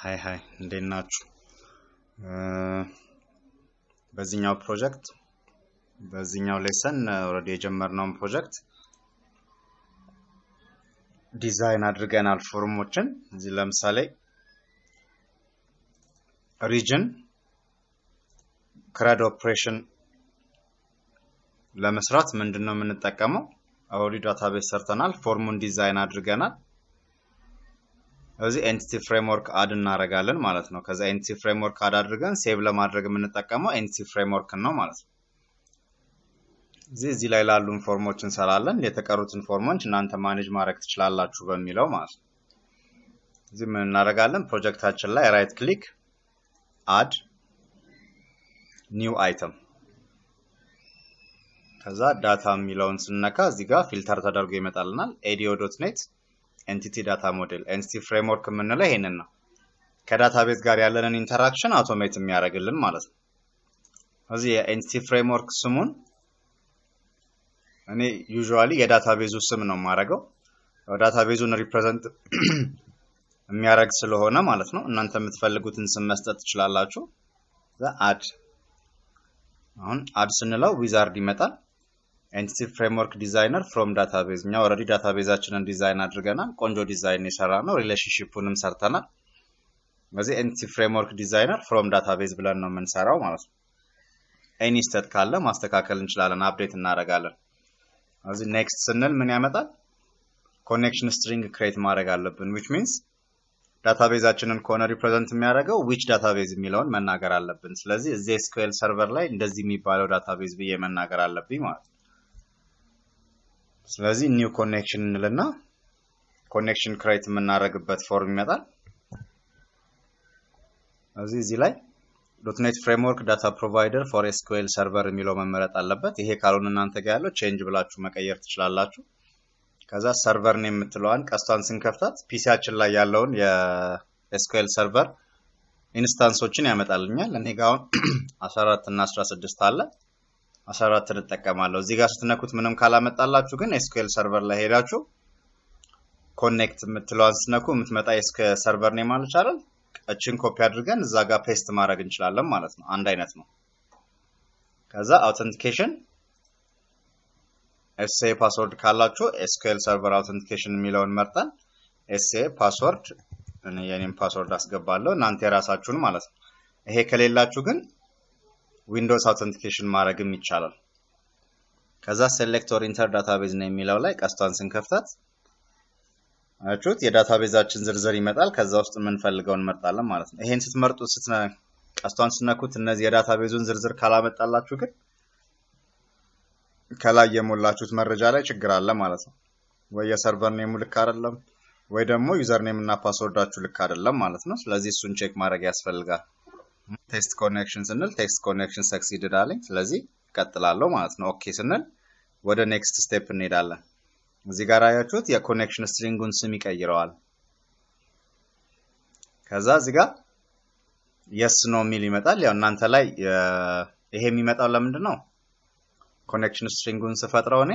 ሃይ እንዴት ናችሁ? በዚህኛው ፕሮጀክት በዚህኛው ሌሰን ኦሬዲ የጀመርነውን ፕሮጀክት ዲዛይን አድርገናል ፎርሞችን። እዚህ ለምሳሌ ሪጅን ክራድ ኦፕሬሽን ለመስራት ምንድነው የምንጠቀመው? ኦሬዲ ዳታቤዝ ሰርተናል፣ ፎርሙን ዲዛይን አድርገናል። እዚህ ኤንቲቲ ፍሬምወርክ አድ እናደርጋለን ማለት ነው። ከዛ ኤንቲቲ ፍሬምወርክ አድ አድርገን ሴቭ ለማድረግ የምንጠቀመው ኤንቲቲ ፍሬምወርክ ነው ማለት ነው። እዚህ ላይ ላሉን ፎርሞች እንሰራለን። የተቀሩትን ፎርሞች እናንተ ማኔጅ ማድረግ ትችላላችሁ በሚለው ማለት ነው። እዚህ ምን እናደርጋለን? ፕሮጀክታችን ላይ ራይት ክሊክ አድ ኒው አይተም፣ ከዛ ዳታ የሚለውን ስንነካ እዚህ ጋር ፊልተር ተደርጎ ይመጣልናል። adio.net ኤንቲቲ ዳታ ሞዴል ኤንቲቲ ፍሬምወርክ የምንለው ይሄንን ነው። ከዳታቤዝ ጋር ያለንን ኢንተራክሽን አውቶሜት የሚያደርግልን ማለት ነው። እዚህ የኤንቲቲ ፍሬምወርክ ስሙን እኔ ዩዥዋሊ የዳታቤዙ ስም ነው ማረጋው፣ ዳታቤዙን ሪፕሬዘንት የሚያደርግ ስለሆነ ማለት ነው። እናንተ የምትፈልጉትን ስም መስጠት ትችላላችሁ። አድ አሁን አድ ስንለው ዊዛርድ ይመጣል። ኤንቲቲ ፍሬምወርክ ዲዛይነር ፍሮም ዳታቤዝ፣ እኛ ኦሬዲ ዳታቤዛችንን ዲዛይን አድርገናል። ቆንጆ ዲዛይን የሰራነው ሪሌሽንሺፑንም ሰርተናል። በዚህ ኤንቲቲ ፍሬምወርክ ዲዛይነር ፍሮም ዳታቤዝ ብለን ነው የምንሰራው ማለት ነው። ኤኒ ስቴት ካለ ማስተካከል እንችላለን፣ አፕዴት እናደርጋለን። እዚህ ኔክስት ስንል ምን ያመጣል? ኮኔክሽን ስትሪንግ ክሬት ማድረግ አለብን which means ዳታቤዛችንን ኮነ ሪፕሬዘንት የሚያደርገው which ዳታቤዝ የሚለውን መናገር አለብን። ስለዚህ እዚህ SQL ሰርቨር ላይ እንደዚህ የሚባለው ዳታቤዝ ብዬ መናገር አለብኝ ማለት ነው። ስለዚህ ኒው ኮኔክሽን እንልና ኮኔክሽን ክሬት የምናደርግበት ፎርም ይመጣል። እዚህ ላይ .NET framework data provider for SQL server የሚለው መመረጥ አለበት። ይሄ ካልሆነ እናንተ ጋር ያለው ቼንጅ ብላችሁ መቀየር ትችላላችሁ። ከዛ ሰርቨር ኔም የምትለዋን ቀስቷን ስንከፍታት ፒሲያችን ላይ ያለውን የSQL ሰርቨር ኢንስታንሶችን ያመጣልኛል። እኔ ጋር አሁን 14 እና 16 አለ። 14 እንጠቀማለሁ። እዚህ ጋር ስትነኩት ምንም ካላመጣላችሁ ግን SQL ሰርቨር ላይ ሄዳችሁ ኮኔክት የምትለዋን ስትነኩ የምትመጣ የSQL ሰርቨር ኔም አለች አይደል? እቺን ኮፒ አድርገን እዛ ጋር ፔስት ማድረግ እንችላለን ማለት ነው። አንድ አይነት ነው። ከዛ አውተንቲኬሽን SA ፓስወርድ ካላችሁ SQL ሰርቨር አውተንቲኬሽን የሚለውን መርጠን SA ፓስወርድ እኔ የኔን ፓስወርድ አስገባለሁ፣ እናንተ የራሳችሁን ማለት ነው። ይሄ ከሌላችሁ ግን ዊንዶውስ አውተንቲኬሽን ማድረግም ይቻላል። ከዛ ሴሌክት ኦር ኢንተር ዳታቤዝ ነው የሚለው ላይ ቀስቷን ስንከፍታት አያችሁት የዳታቤዛችን ዝርዝር ይመጣል። ከዛ ውስጥ የምንፈልገውን እንመርጣለን ማለት ነው። ይሄን ስትመርጡ ቀስቷን ስነኩት እነዚህ የዳታቤዙን ዝርዝር ካላመጣላችሁ ግን ከላይ የሞላችሁት መረጃ ላይ ችግር አለ ማለት ነው። ወይ የሰርቨር ኔሙ ልክ አይደለም ወይ ደግሞ ዩዘር ኔም እና ፓስወርዳችሁ ልክ አይደለም ማለት ነው። ስለዚህ እሱን ቼክ ማድረግ ያስፈልጋል። ቴስት ኮኔክሽን ስንል ቴክስት ኮኔክሽን ሰክሲድድ አለኝ። ስለዚህ እቀጥላለሁ ማለት ነው። ኦኬ ስንል ወደ ኔክስት ስቴፕ እንሄዳለን። እዚህ ጋር አያችሁት የኮኔክሽን ስትሪንጉን ስም ይቀይረዋል። ከዛ እዚህ ጋር yes no ሚል ይመጣል። ያው እናንተ ላይ ይሄ የሚመጣው ለምንድን ነው? ኮኔክሽን ስትሪንጉን ስፈጥረው እኔ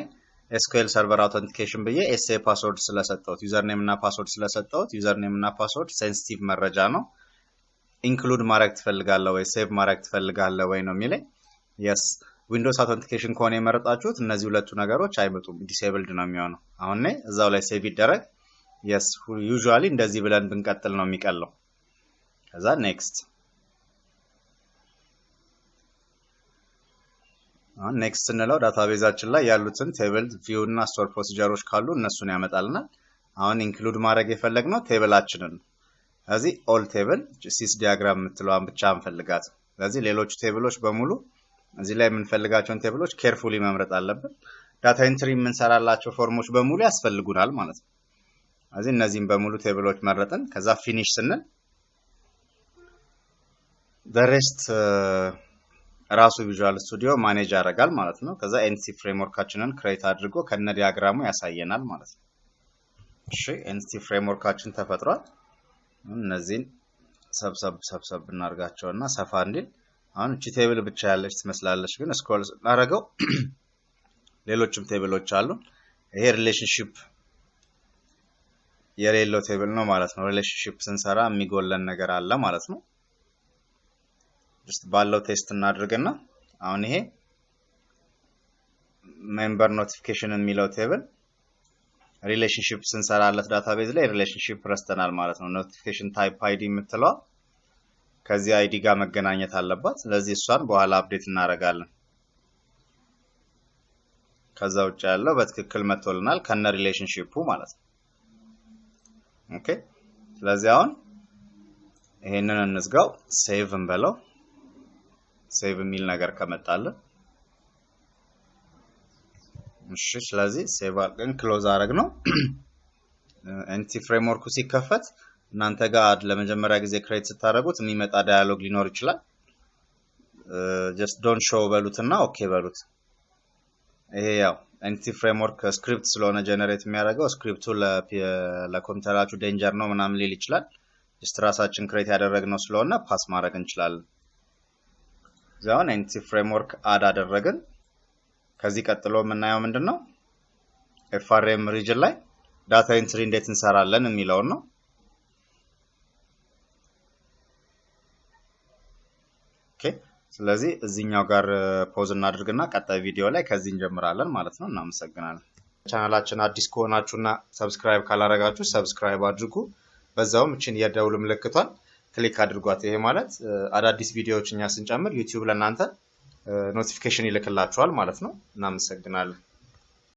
SQL ሰርቨር አውተንቲኬሽን ብዬ SA ፓስወርድ ስለሰጠሁት ዩዘር ኔም እና ፓስወርድ ስለሰጠሁት ዩዘር ኔም እና ፓስወርድ ሴንሲቲቭ መረጃ ነው። ኢንክሉድ ማድረግ ትፈልጋለህ ወይ ሴቭ ማድረግ ትፈልጋለህ ወይ ነው የሚለኝ። yes ዊንዶውስ አውተንቲኬሽን ከሆነ የመረጣችሁት እነዚህ ሁለቱ ነገሮች አይመጡም፣ ዲሴብልድ ነው የሚሆነው። አሁን እዛው ላይ ሴቭ ይደረግ። yes ዩዥዋሊ እንደዚህ ብለን ብንቀጥል ነው የሚቀለው። ከዛ ኔክስት አሁን ኔክስት እንለው ዳታቤዛችን ላይ ያሉትን ቴብል ቪው እና ስቶር ፕሮሲጀሮች ካሉ እነሱን ያመጣልናል። አሁን ኢንክሉድ ማድረግ የፈለግነው ቴብላችንን ነው። ስለዚህ ኦል ቴብል ሲስ ዲያግራም የምትለዋን ብቻ እንፈልጋት። ስለዚህ ሌሎቹ ቴብሎች በሙሉ እዚህ ላይ የምንፈልጋቸውን ቴብሎች ኬርፉሊ መምረጥ አለብን። ዳታ ኤንትሪ የምንሰራላቸው ፎርሞች በሙሉ ያስፈልጉናል ማለት ነው። ስለዚህ እነዚህን በሙሉ ቴብሎች መረጥን። ከዛ ፊኒሽ ስንል the rest ራሱ ቪዥዋል ስቱዲዮ ማኔጅ ያደርጋል ማለት ነው። ከዛ ኤንቲቲ ፍሬምወርካችንን ክሬት አድርጎ ከነ ዲያግራሙ ያሳየናል ማለት ነው። እሺ ኤንቲቲ ፍሬምወርካችን ተፈጥሯል። እነዚህን ሰብሰብ እናርጋቸውና ሰፋ እንዲል አሁን እቺ ቴብል ብቻ ያለች ትመስላለች፣ ግን ስክሮል እናረጋው ሌሎችም ቴብሎች አሉ። ይሄ ሪሌሽንሺፕ የሌለው ቴብል ነው ማለት ነው። ሪሌሽንሺፕ ስንሰራ የሚጎለን ነገር አለ ማለት ነው። ጀስት ባለው ቴስት እናድርግና አሁን ይሄ ሜምበር ኖቲፊኬሽን የሚለው ቴብል ሪሌሽንሺፕ ስንሰራለት ዳታቤዝ ላይ ሪሌሽንሺፕ ረስተናል ማለት ነው። ኖቲፊኬሽን ታይፕ አይዲ የምትለው ከዚህ አይዲ ጋር መገናኘት አለባት። ስለዚህ እሷን በኋላ አፕዴት እናደርጋለን። ከዛ ውጭ ያለው በትክክል መጥቶልናል ከነ ሪሌሽንሺፑ ማለት ነው። ኦኬ ስለዚህ አሁን ይሄንን እንዝጋው፣ ሴቭ እንበለው። ሴቭ የሚል ነገር ከመጣልን እሺ ስለዚህ ሴቭ አድርገን ክሎዝ አረግ ነው። ኤንቲ ፍሬምወርኩ ሲከፈት እናንተ ጋር ለመጀመሪያ ጊዜ ክሬት ስታደርጉት የሚመጣ ዳያሎግ ሊኖር ይችላል። ጀስት ዶንት ሾው በሉትና ኦኬ በሉት። ይሄ ያው ኤንቲ ፍሬምወርክ ስክሪፕት ስለሆነ ጀነሬት የሚያደርገው ስክሪፕቱ ለኮምፒውተራችሁ ዴንጀር ነው ምናምን ሊል ይችላል። ጀስት ራሳችን ክሬት ያደረግነው ስለሆነ ፓስ ማድረግ እንችላለን። ዛውን ኤንቲ ፍሬምወርክ አድ አደረግን። ከዚህ ቀጥሎ የምናየው ምንድነው ኤፍአርኤም ሪጅን ላይ ዳታ ኤንትሪ እንዴት እንሰራለን የሚለው ነው። ኦኬ ስለዚህ እዚህኛው ጋር ፖዝ እናድርግና ቀጣይ ቪዲዮ ላይ ከዚህ እንጀምራለን ማለት ነው። እናመሰግናለን። ቻናላችን አዲስ ከሆናችሁና ሰብስክራይብ ካላረጋችሁ ሰብስክራይብ አድርጉ። በዛውም እቺን የደውል ምልክቷን ክሊክ አድርጓት። ይሄ ማለት አዳዲስ ቪዲዮዎች እኛ ስንጨምር ዩቲዩብ ለእናንተ ኖቲፊኬሽን ይልክላችኋል ማለት ነው። እናመሰግናለን።